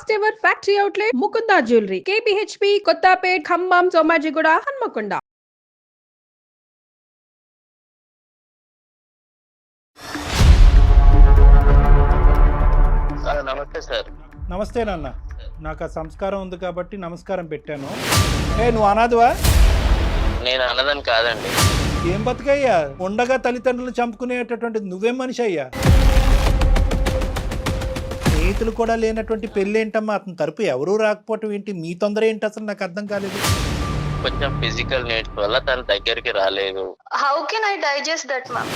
First ever factory outlet Mukunda jewellery KPHP Kothapet Khammam Somajiguda Hanamkonda. నమస్తే sir. నమస్తే నాన్న. నాకు ఆ సంస్కారం ఉంది కాబట్టి నమస్కారం పెట్టాను. నువ్వు అనాథవా? నేను అన్నదని కాదండి. ఏం బతుకయ్యా, ఉండగా తల్లిదండ్రులు చంపుకునేటటువంటి నువ్వేం మనిషి అయ్యా? స్నేహితులు కూడా లేనటువంటి పెళ్ళి ఏంటమ్మా? అతని తరపు ఎవరూ రాకపోవటం ఏంటి? మీ తొందర ఏంటి అసలు? నాకు అర్థం కాలేదు. కొంచెం ఫిజికల్ నీడ్స్ వల్ల తన దగ్గరికి రాలేదు. How can I digest that, ma'am?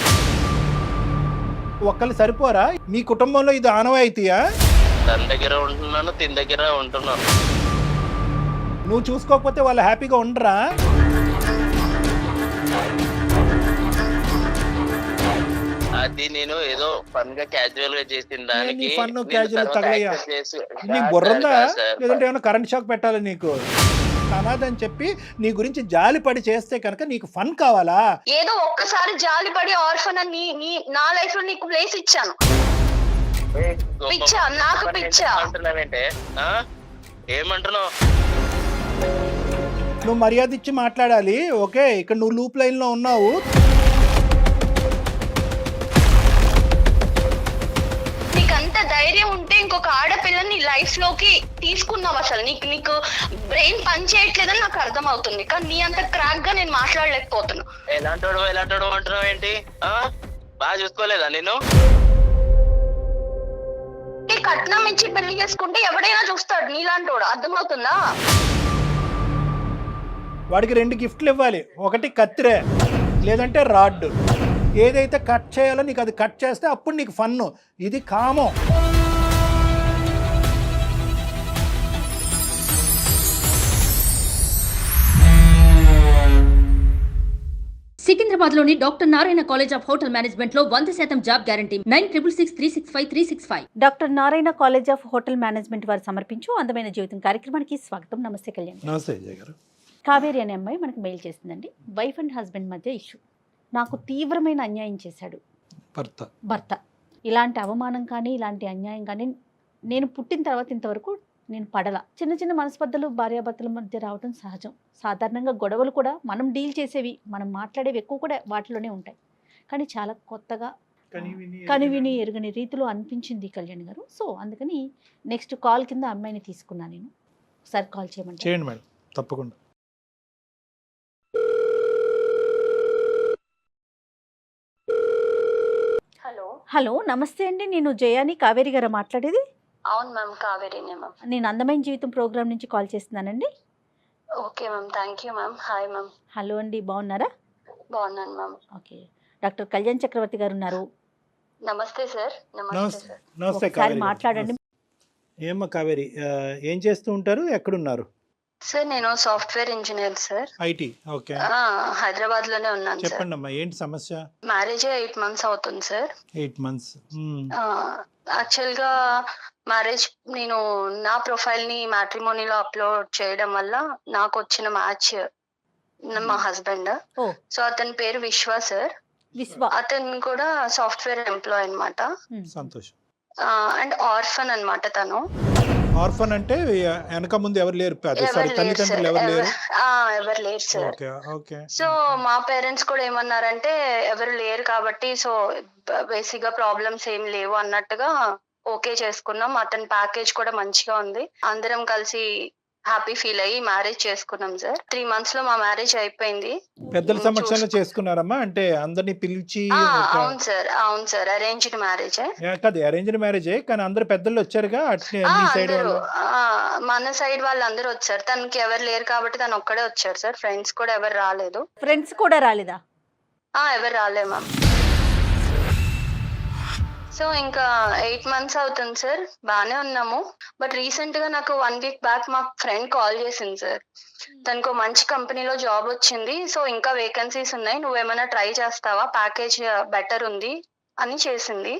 ఒక్కళ్ళు సరిపోరా? మీ కుటుంబంలో ఇది ఆనవాయితీయా? తన దగ్గర ఉంటున్నాను, తిన దగ్గర ఉంటున్నాను. నువ్వు చూసుకోకపోతే వాళ్ళు హ్యాపీగా ఉండరా? అది నేను ఏదో ఫన్ గా క్యాజువల్ గా చేసిన దానికి ఫన్ క్యాజువల్ తగలయ్యా. నీకు బుర్రందా? లేదంటే ఏమైనా కరెంట్ షాక్ పెట్టాలి నీకు? అనాథని చెప్పి నీ గురించి జాలి పడి చేస్తే కనుక నీకు ఫన్ కావాలా? ఏదో ఒక్కసారి జాలిపడి ఆర్ఫన్ అని నా లైఫ్ లో నీకు ప్లేస్ ఇచ్చాను. పిచ్చా, నాకు పిచ్చా. అంటున్నావేంటే? ఏమంటున్నావు? నువ్వు మర్యాద ఇచ్చి మాట్లాడాలి. ఓకే, ఇక్కడ నువ్వు లూప్ లైన్ లో ఉన్నావు. నీకంత ధైర్యం ఉంటే ఇంకొక ఆడపిల్లని లైఫ్ లోకి తీసుకున్నావు. అసలు నీకు బ్రెయిన్ పని చేయట్లేదని నాకు అర్థం అవుతుంది, కానీ నీ అంత క్రాక్ గా నేను మాట్లాడలేకపోతున్నా. ఎలాంటోడు అంటున్నావు ఏంటి? బాగా చూసుకోలేదా నేను? కట్నం ఇచ్చి పెళ్లి చేసుకుంటే ఎవడైనా చూస్తాడు నీలాంటోడు, అర్థమవుతుందా? వాడికి 2 గిఫ్ట్లు ఇవ్వాలి. ఒకటి కత్తిరే, లేదంటే రాడ్. ఏదైతే కట్ చేయాలో నీకు అది కట్ చేస్తే అప్పుడు నీకు ఫన్ను. ఇది కామం. సికింద్రాబాద్ లోని doctor Narayana college of hotel management లో 100% job guarantee. 966365 doctor Narayana college of hotel management వారు సమర్పించు అందమైన జీవితం కార్యక్రమానికి స్వాగతం. నమస్తే కళ్యాణ్. నమస్తే అజయ్ గారు. కావేరి అనే అమ్మాయి మనకు మెయిల్ చేసిందండి. వైఫ్ అండ్ హస్బెండ్ మధ్య ఇష్యూ. నాకు తీవ్రమైన అన్యాయం చేశాడు భర్త. ఇలాంటి అవమానం కానీ ఇలాంటి అన్యాయం కానీ నేను పుట్టిన తర్వాత ఇంతవరకు నేను పడలా. చిన్న చిన్న మనస్పర్ధలు భార్యాభర్తల మధ్య రావడం సహజం. సాధారణంగా గొడవలు కూడా మనం డీల్ చేసేవి, మనం మాట్లాడేవి ఎక్కువ కూడా వాటిలోనే ఉంటాయి. కానీ చాలా కొత్తగా కనివిని ఎరుగని రీతిలో అనిపించింది కళ్యాణ్ గారు. సో అందుకని నెక్స్ట్ కాల్ కింద అమ్మాయిని తీసుకున్నాను నేను. ఒకసారి కాల్ చేయండి మేడం, తప్పకుండా. హలో, నమస్తే అండి. నేను జయాని, కావేరి గారు మాట్లాడేది. అవును మ్యామ్, కావేరీనే మ్యామ్. నేను అందమైన జీవితం ప్రోగ్రామ్ నుంచి కాల్ చేస్తున్నానండి. Okay ma'am, thank you ma'am. Hi ma'am. Hello అండి, బాగున్నారా? బాగున్నాను మ్యామ్. ఓకే, డాక్టర్ కళ్యాణ్ చక్రవర్తి గారు ఉన్నారు. నమస్తే సార్. నమస్తే సార్. నమస్తే ఒకసారి కావేరి. మాట్లాడండి. ఏమ్మా కావేరి, ఏం చేస్తూ ఉంటారు? ఎక్కడున్నారు? సార్ నేను software engineer sir. IT. Okay, Hyderabad లోనే ఉన్నాను సార్. చెప్పండి అమ్మా, ఏంటి సమస్య? మ్యారేజ్ 8 months అవుతుంది సార్. 8 months. యాక్చువల్ గా మ్యారేజ్ నేను నా ప్రొఫైల్ ని మ్యాట్రిమోనీలో అప్లోడ్ చేయడం వల్ల నాకు వచ్చిన మ్యాచ్ మా హస్బెండ్. సో అతని పేరు విశ్వ సార్. అతను కూడా సాఫ్ట్వేర్ ఎంప్లాయ్ అన్నమాట. సంతోషం. అండ్ ఆర్ఫన్ అన్నమాట తను. ఆర్ఫన్ అంటే వెనక ముందు ఎవరు లేరు? తల్లిదండ్రులు ఎవరు లేరు? ఎవరు లేరు సార్. సో మా పేరెంట్స్ కూడా ఏమన్నారంటే ఎవరు లేరు కాబట్టి సో బేసిక్ గా ప్రాబ్లమ్స్ ఏం లేవు అన్నట్టుగా ఓకే చేసుకున్నాం. అతని ప్యాకేజ్ కూడా మంచిగా ఉంది. అందరం కలిసి హ్యాపీ ఫీల్ అయ్యి మ్యారేజ్ చేసుకున్నాం సార్. 3 months లో మా మ్యారేజ్ అయిపోయింది. పెద్దల సమక్షంలో చేసుకున్నారమ్మా? అంటే అందరినీ పిలిచి? అవును సార్, అవును సార్. Arranged marriage. కాదు, అరేంజ్డ్ మ్యారేజ్, కానీ అందరు పెద్దలు వచ్చారుగా? మన సైడ్ వాళ్ళందరూ వచ్చారు. తనకి ఎవరు లేరు కాబట్టి తను ఒక్కడే వచ్చారు సార్. ఫ్రెండ్స్ కూడా ఎవరు రాలేదు. ఫ్రెండ్స్ కూడా రాలేదా? ఎవరు రాలేదు మ్యామ్. సో ఇంకా 8 months అవుతుంది సార్. బానే ఉన్నాము. బట్ రీసెంట్ గా నాకు 1 week బ్యాక్ మా ఫ్రెండ్ కాల్ చేసింది సార్. తనకు మంచి కంపెనీలో జాబ్ వచ్చింది. సో ఇంకా వేకెన్సీస్ ఉన్నాయి, నువ్వేమైనా ట్రై చేస్తావా, ప్యాకేజ్ బెటర్ ఉంది అని చేసింది.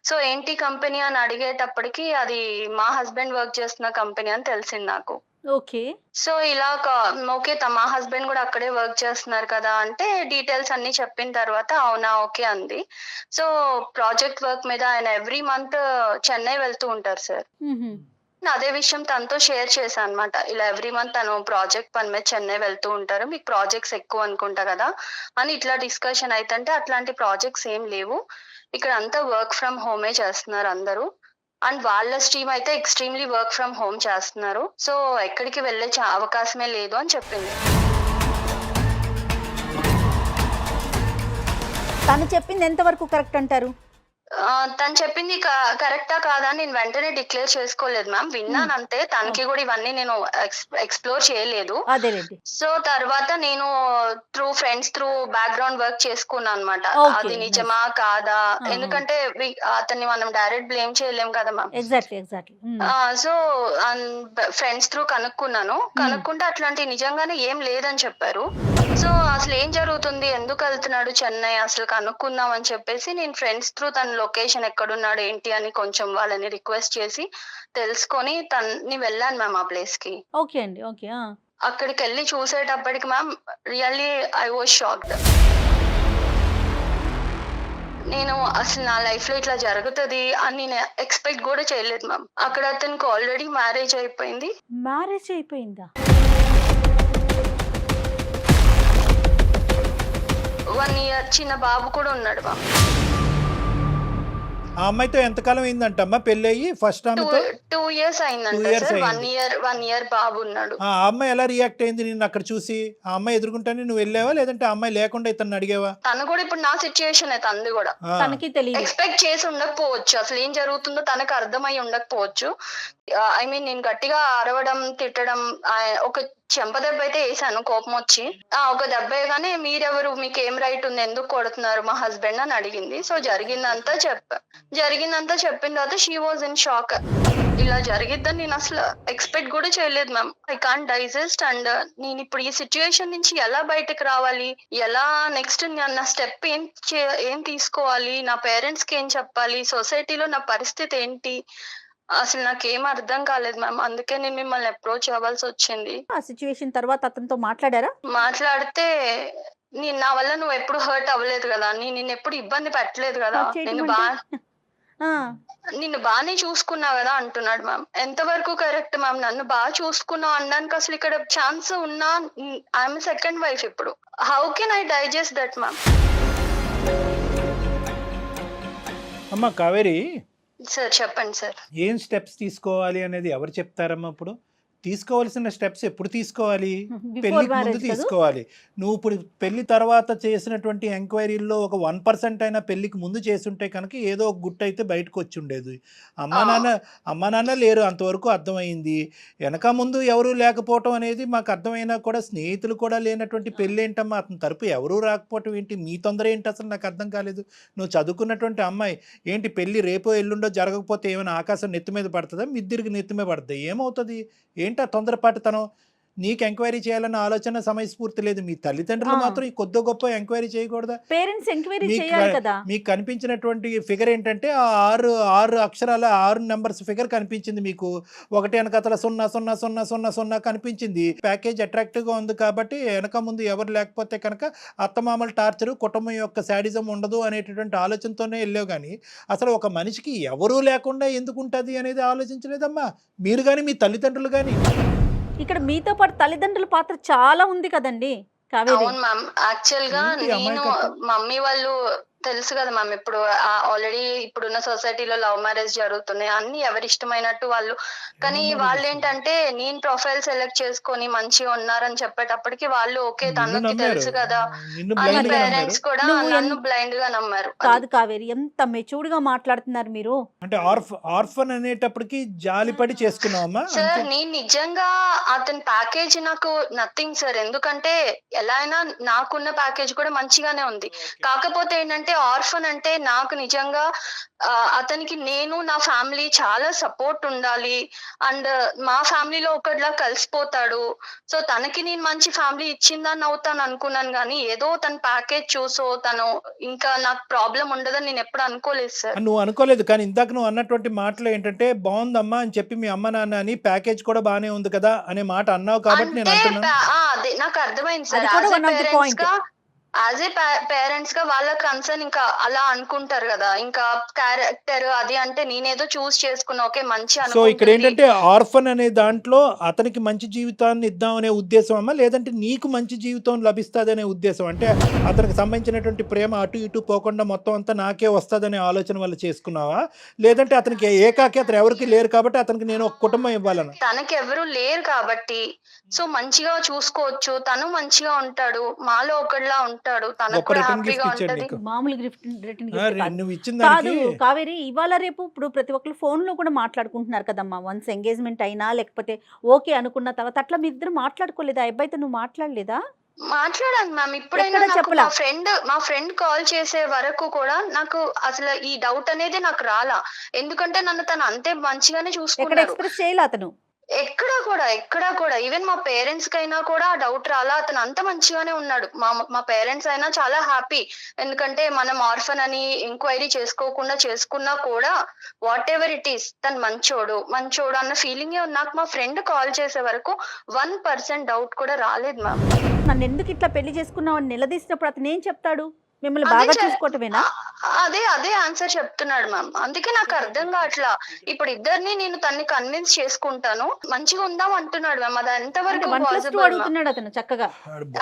సో ఏంటి కంపెనీ అని అడిగేటప్పటికి అది మా హస్బెండ్ వర్క్ చేస్తున్న కంపెనీ అని తెలిసింది నాకు. ఓకే. సో ఇలా ఓకే, మా హస్బెండ్ కూడా అక్కడే వర్క్ చేస్తున్నారు కదా అంటే డీటెయిల్స్ అన్ని చెప్పిన తర్వాత అవునా ఓకే అంది. సో ప్రాజెక్ట్ వర్క్ మీద ఆయన ఎవ్రీ మంత్ చెన్నై వెళ్తూ ఉంటారు సార్. అదే విషయం తనతో షేర్ చేశాను అనమాట. ఇలా ఎవ్రీ మంత్ తను ప్రాజెక్ట్ పని మీద చెన్నై వెళ్తూ ఉంటారు, మీకు ప్రాజెక్ట్స్ ఎక్కువ అనుకుంటా కదా అని ఇట్లా డిస్కషన్ అయితే అట్లాంటి ప్రాజెక్ట్స్ ఏం లేవు, ఇక్కడ అంతా వర్క్ ఫ్రమ్ హోమే చేస్తున్నారు అందరూ, అండ్ వాళ్ళ స్ట్రీమ్ అయితే ఎక్స్ట్రీమ్లీ వర్క్ ఫ్రమ్ హోమ్ చేస్తున్నారు, సో ఎక్కడికి వెళ్ళే అవకాశమే లేదు అని చెప్పింది. తను చెప్పింది ఎంతవరకు కరెక్ట్ అంటారు? తను చెప్పింది కరెక్టా కాదా నేను వెంటనే డిక్లేర్ చేసుకోలేదు మ్యామ్, విన్నాను అంతే. తనకి కూడా ఇవన్నీ నేను ఎక్స్ప్లోర్ చేయలేదు. సో తర్వాత నేను through friends through background work చేసుకున్నాను అనమాట, అది నిజమా కాదా, ఎందుకంటే అతన్ని మనం డైరెక్ట్ బ్లేమ్ చేయలేం కదా మ్యామ్. సో ఫ్రెండ్స్ త్రూ కనుక్కుంటే అట్లాంటి నిజంగానే ఏం లేదని చెప్పారు. సో అసలు ఏం జరుగుతుంది, ఎందుకు వెళ్తున్నాడు చెన్నై, అసలు కనుక్కుందాం అని చెప్పేసి నేను ఫ్రెండ్స్ త్రూ తన లొకేషన్ ఎక్కడున్నాడు ఏంటి అని కొంచెం వాళ్ళని రిక్వెస్ట్ చేసి తెలుసుకొని తన్ని వెళ్ళాను మ్యామ్ ఆ ప్లేస్ కి. ఓకే అండి, ఓకే. అక్కడికి వెళ్ళి చూసేటప్పటికి ma'am really I was shocked. నేను అసలు నా లైఫ్ లో ఇట్లా జరుగుతుంది అని నేను ఎక్స్పెక్ట్ కూడా చేయలేదు మ్యామ్. అక్కడ అతనికి ఆల్రెడీ మ్యారేజ్ అయిపోయింది. మ్యారేజ్ అయిపోయిందా? 1 year చిన్న బాబు కూడా ఉన్నాడు మ్యామ్. ఆ అమ్మాయితో ఎంతకాలం అయిందంటమ్మా పెళ్లి అయ్యి? ఫస్ట్ ఆమెతో 2 years అయిందంట సార్. 1 year బాబు ఉన్నాడు. ఆ అమ్మాయి ఎలా రియాక్ట్ అయింది నిన్ను అక్కడ చూసి? ఆ అమ్మాయి ఎదుర్కొంటానే నువ్వు వెళ్ళావా, లేదంటే ఆ అమ్మాయి లేకుండా ఇతను అడిగావా? తను కూడా ఇప్పుడు నా సిచ్యుయేషన్ అయితే అంది కూడా తనకి తెలియదు, ఎక్స్పెక్ట్ చేసి ఉండకపోవచ్చు, అసలు ఏం జరుగుతుందో తనకు అర్థమై ఉండకపోవచ్చు. ఐ మీన్ నేను గట్టిగా అరవడం తిట్టడం, ఒక చెంప దెబ్బ అయితే వేసాను కోపం వచ్చి. ఒక దెబ్బ వేయగానే మీరెవరు, మీకు ఏం రైట్ ఉంది, ఎందుకు కొడుతున్నారు మా హస్బెండ్ అని అడిగింది. సో జరిగిందంతా చెప్పిన తర్వాత షీ వాజ్ ఇన్ షాక్. ఇలా జరిగిద్దని నేను అసలు ఎక్స్పెక్ట్ కూడా చేయలేదు ma'am. I can't digest. And నేను ఇప్పుడు ఈ సిచ్యుయేషన్ నుంచి ఎలా బయటకు రావాలి, ఎలా నెక్స్ట్ నా స్టెప్ ఏం తీసుకోవాలి, నా పేరెంట్స్ కి ఏం చెప్పాలి, సొసైటీలో నా పరిస్థితి ఏంటి, అసలు నాకేం అర్థం కాలేదు మ్యామ్. అందుకే నేను మిమ్మల్ని అప్రోచ్ అవ్వాల్సి వచ్చింది. ఆ సిచ్యువేషన్ తర్వాత అతనితో మాట్లాడారా? మాట్లాడితే నా వల్ల నువ్వు ఎప్పుడు హర్ట్ అవ్వలేదు కదా, నేను ఎప్పుడు ఇబ్బంది పెట్టలేదు కదా, నిన్ను బాగానే చూసుకున్నా కదా అంటున్నాడు మ్యామ్. ఎంతవరకు కరెక్ట్ మ్యామ్? నన్ను బాగా చూసుకున్నావు అనడానికి అసలు ఇక్కడ ఛాన్స్ ఉన్నా, ఐఎమ్ సెకండ్ వైఫ్ ఇప్పుడు. How can I digest that ma'am? అమ్మా కావేరి సార్ చెప్పండి సార్. ఏం స్టెప్స్ తీసుకోవాలి అనేది ఎవరు చెప్తారమ్మా? ఇప్పుడు తీసుకోవాల్సిన స్టెప్స్ ఎప్పుడు తీసుకోవాలి? పెళ్లికి ముందు తీసుకోవాలి. నువ్వు ఇప్పుడు పెళ్లి తర్వాత చేసినటువంటి ఎంక్వైరీల్లో ఒక 1% అయినా పెళ్లికి ముందు చేసుంటే కనుక ఏదో ఒక గుట్టు అయితే బయటకు వచ్చి ఉండేది. అమ్మా నాన్న లేరు అంతవరకు అర్థమైంది. వెనక ముందు ఎవరు లేకపోవటం అనేది మాకు అర్థమైనా కూడా స్నేహితులు కూడా లేనటువంటి పెళ్ళి ఏంటమ్మా? అతని తరపు ఎవరూ రాకపోవటం ఏంటి? మీ తొందర ఏంటి అసలు నాకు అర్థం కాలేదు. నువ్వు చదువుకున్నటువంటి అమ్మాయి ఏంటి పెళ్లి రేపో ఎల్లుండో జరగకపోతే ఏమైనా ఆకాశం నెత్తి మీద పడుతుందా? మిద్దిరికి నెత్తి మీద పడుతుంది? ఏమవుతుంది? ఏంటి ఆ తొందరపాటుతనం? నీకు ఎంక్వైరీ చేయాలన్న ఆలోచన సమయస్ఫూర్తి లేదు. మీ తల్లిదండ్రులు మాత్రం ఈ కొద్ది గొప్ప ఎంక్వైరీ చేయకూడదా? పేరెంట్స్ ఎంక్వైరీ చేయాలి కదా. మీకు కనిపించినటువంటి ఫిగర్ ఏంటంటే ఆ 6 అక్షరాల 6 నెంబర్స్ ఫిగర్ కనిపించింది మీకు. ఒకటి వెనకతల 00000 కనిపించింది. ప్యాకేజ్ అట్రాక్టివ్గా ఉంది కాబట్టి వెనక ముందు ఎవరు లేకపోతే కనుక అత్తమామల టార్చరు, కుటుంబం యొక్క శాడిజం ఉండదు అనేటటువంటి ఆలోచనతోనే వెళ్ళావు. కానీ అసలు ఒక మనిషికి ఎవరూ లేకుండా ఎందుకు ఉంటుంది అనేది ఆలోచించలేదమ్మా మీరు కానీ మీ తల్లిదండ్రులు కానీ. ఇక్కడ మీతో పాటు తల్లిదండ్రుల పాత్ర చాలా ఉంది కదండి కావేరి. అవును మ్యామ్. యాక్చువల్ గా నేను మమ్మీ వాళ్ళు తెలుసు కదా మ్యామ్, ఇప్పుడు ఆల్రెడీ ఇప్పుడున్న సొసైటీలో లవ్ మ్యారేజ్ జరుగుతున్నాయి, అన్ని ఎవరి ఇష్టమైనట్టు వాళ్ళు. కానీ వాళ్ళు ఏంటంటే నేను ప్రొఫైల్ సెలెక్ట్ చేసుకొని మంచిగా ఉన్నారని చెప్పేటప్పటికి వాళ్ళు ఓకే తనకి తెలుసు కదా, పేరెంట్స్ కూడా నన్ను బ్లైండ్ గా నమ్మారు. కాదు కావేరి, ఎంత మెచ్యూర్డ్ గా మాట్లాడుతున్నారు మీరు. అంటే ఆర్ఫన్ అనేటప్పటికి జాలిపడి చేసుకున్నావమ్మా? సార్ నేను నిజంగా అతని ప్యాకేజ్ నాకు నథింగ్ సార్, ఎందుకంటే ఎలా అయినా నాకున్న ప్యాకేజ్ కూడా మంచిగానే ఉంది. కాకపోతే ఏంటంటే ఆర్ఫన్ అంటే నాకు నిజంగా అతనికి నేను నా ఫ్యామిలీ చాలా సపోర్ట్ ఉండాలి, అండ్ మా ఫ్యామిలీలో ఒకటిలా కలిసిపోతాడు. సో తనకి నేను మంచి ఫ్యామిలీ ఇచ్చిందని అవుతాను అనుకున్నాను, కానీ ఏదో తన ప్యాకేజ్ చూసో తను ఇంకా నాకు ప్రాబ్లం ఉండదని నేను ఎప్పుడు అనుకోలేదు సార్. నువ్వు అనుకోలేదు, కానీ ఇందాక నువ్వు అన్నటువంటి మాటలు ఏంటంటే బాగుందమ్మా అని చెప్పి మీ అమ్మ నాన్న అని ప్యాకేజ్ కూడా బానే ఉంది కదా అనే మాట అన్నావు కాబట్టి నేను అంటున్నాను. అదే నాకు అర్థమైంది సార్. యాజ్ ఏ పేరెంట్స్ గా వాళ్ళ కన్సర్న్ ఇంకా అలా అనుకుంటారు కదా, ఇంకా క్యారెక్టర్ అది అంటే నేనేదో చూస్ చేసుకున్నా, ఓకే మంచి సో ఇక్కడ ఏంటంటే ఆర్ఫన్ అనే దాంట్లో అతనికి మంచి జీవితాన్ని ఇద్దాం అనే ఉద్దేశం అమ్మా, లేదంటే నీకు మంచి జీవితం లభిస్తుంది అనే ఉద్దేశం? అంటే అతనికి సంబంధించినటువంటి ప్రేమ అటు ఇటు పోకుండా మొత్తం అంతా నాకే వస్తుందనే ఆలోచన వల్ల చేసుకున్నావా, లేదంటే అతనికి ఏకాకి అతను ఎవరికి లేరు కాబట్టి అతనికి నేను ఒక కుటుంబం ఇవ్వాలని? తనకి ఎవరు లేరు కాబట్టి సో మంచిగా చూసుకోవచ్చు, తను మంచిగా ఉంటాడు, మాలో ఒకటిలా ఉంటాడు, తనకు గొప్ప కూడా రిటర్న్ హ్యాపీగా గిఫ్ట్ ఇచ్చాడు ఉంటది. నీకు. మామూలు రిటర్న్ నువ్వు ఇచ్చిన కాదు దానికి కావేరి. ఇవాళ రేపు ఇప్పుడు ప్రతి ఒక్కరు ఫోన్ లో కూడా మాట్లాడుకుంటున్నారు కదమ్మా. వన్స్ ఎంగేజ్మెంట్ అయినా లేకపోతే ఓకే అనుకున్న తర్వాత అట్లా మీ ఇద్దరు మాట్లాడుకోలేదా? అబ్బాయితో నువ్వు మాట్లాడలేదా? మాట్లాడాను మ్యామ్. ఇప్పుడైనా ఎక్కడ నాకు చెప్పలా? మా ఫ్రెండ్ కాల్ చేసే వరకు కూడా నాకు అసలు ఈ డౌట్ అనేది నాకు రాలా, ఎందుకంటే నన్ను తను అంతే మంచిగానే ఎక్కడ చూసుకున్నాడు. ఎక్స్ప్రెస్ చేయలే అతను? ఎక్కడా కూడా ఈవెన్ మా పేరెంట్స్ కైనా కూడా ఆ డౌట్ రాలా, అతను అంత మంచిగానే ఉన్నాడు. మా పేరెంట్స్ అయినా చాలా హ్యాపీ, ఎందుకంటే మనం ఆర్ఫన్ అని ఎంక్వైరీ చేసుకున్నా కూడా వాట్ ఎవర్ ఇట్ ఈస్ తను మంచోడు అన్న ఫీలింగే ఉంది. నాకు మా ఫ్రెండ్ కాల్ చేసే వరకు 1% డౌట్ కూడా రాలేదు మ్యామ్. నన్ను ఎందుకు ఇట్లా పెళ్లి చేసుకున్నావు అని నిలదీసినప్పుడు అతను ఏం చెప్తాడు? మిమ్మల్ని అదే బాగా చె- చూసుకోవటమేనా? అదే ఆన్సర్ చెప్తున్నాడు మ్యామ్. అందుకే నాకు అర్థం కావట్లా. ఇప్పుడు ఇద్దరిని నేను తన్ని కన్విన్స్ చేసుకుంటాను, మంచిగా ఉందాం అంటున్నాడు మ్యామ్. అది ఎంతవరకు 1+2 పాసిబుల్? అడుగుతున్నాడు అతను చక్కగా. వాడు ఏం